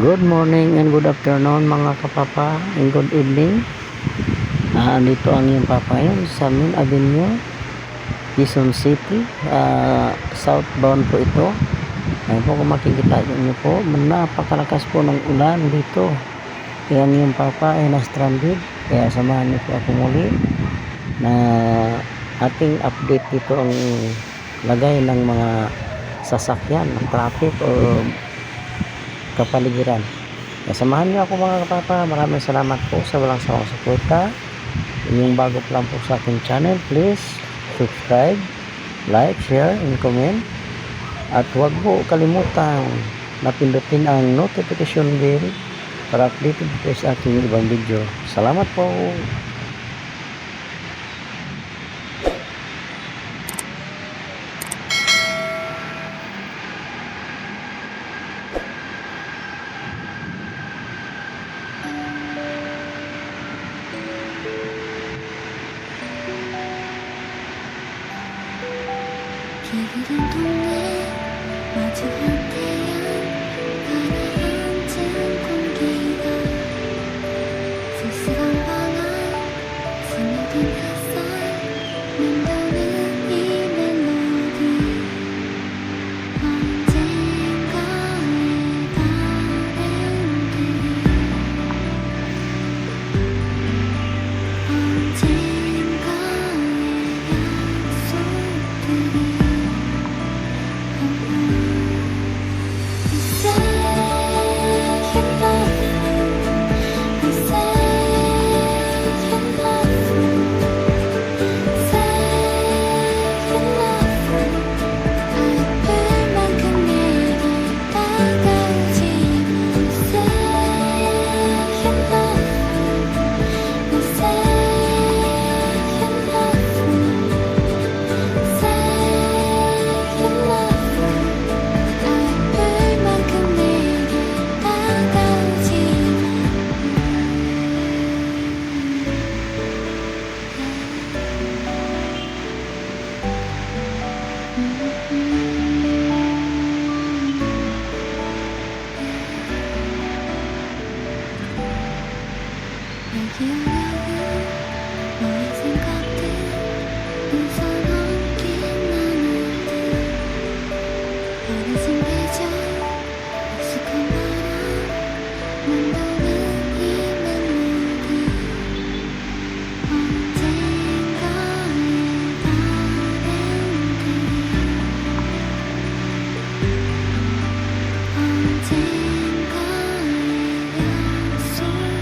Good morning and good afternoon mga kapapa and good evening. Dito ang iyong papa ngayon sa Main Avenue, Quezon City. Southbound po ito. Ayun po kung makikita nyo po, napakalakas po ng ulan dito. Kaya ang iyong papa ay na-stranded. Kaya samahan niyo po ako muli na ating update dito ang lagay ng mga sasakyan, ng traffic o kapaligiran. Samahan niyo ako mga kapapa. Maraming salamat po sa walang sawang suporta. Yung bago pa lang po sa aking channel, please subscribe, like, share, and comment. At huwag po kalimutan na pindutin ang notification bell para updated po sa aking ibang video. Salamat po. 길은 동네 마주할 때야 가라앉은 공기가 쓸쓸한 방안 스며든 햇살 맴도는 이 멜로디 언젠가의 바램들이 언젠가의 약속들이 여기 어려운 너의 생각들 웃어 넘긴 나날들 버려진 계절 익숙한 바람 맴도는 이 멜로디 언젠가의 바램들이 언젠가의 약속들이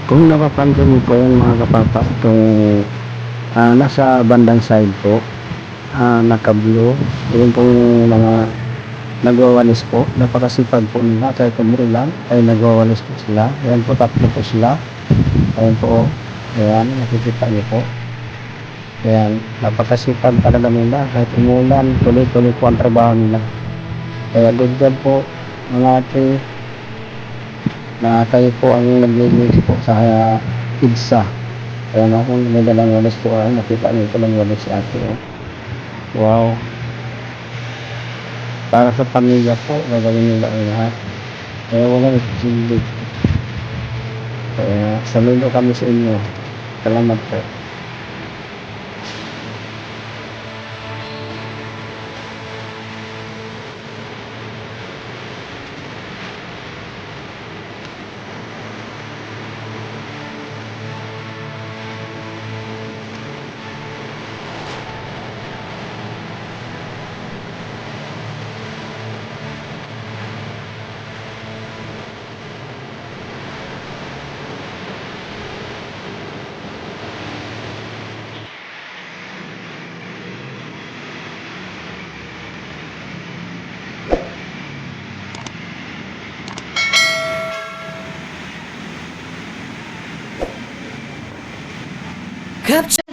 Kung napapansin mo po yung mga kapapa, itong nasa bandang side po, naka-blue, yun pong mga nagwawalis po, napakasipag po nila, kahit umuri lang, ay nagwawalis po sila. Ayan po, tatlo po sila. Ayan po, ayan, nakikita niyo po. Ayan, napakasipag talaga nila, kahit umulan, tuloy-tuloy po ang trabaho nila. Kaya good job po, mga ate, na kayo po ang naglilinis po sa pizza. Kaya na kung may dalang walis po, nakita niyo po lang walis si ate. Oh. Wow. Para sa pamilya po, gagawin nila ang lahat. Kaya walang silbi. Kaya saludo kami sa inyo. Salamat po. Capture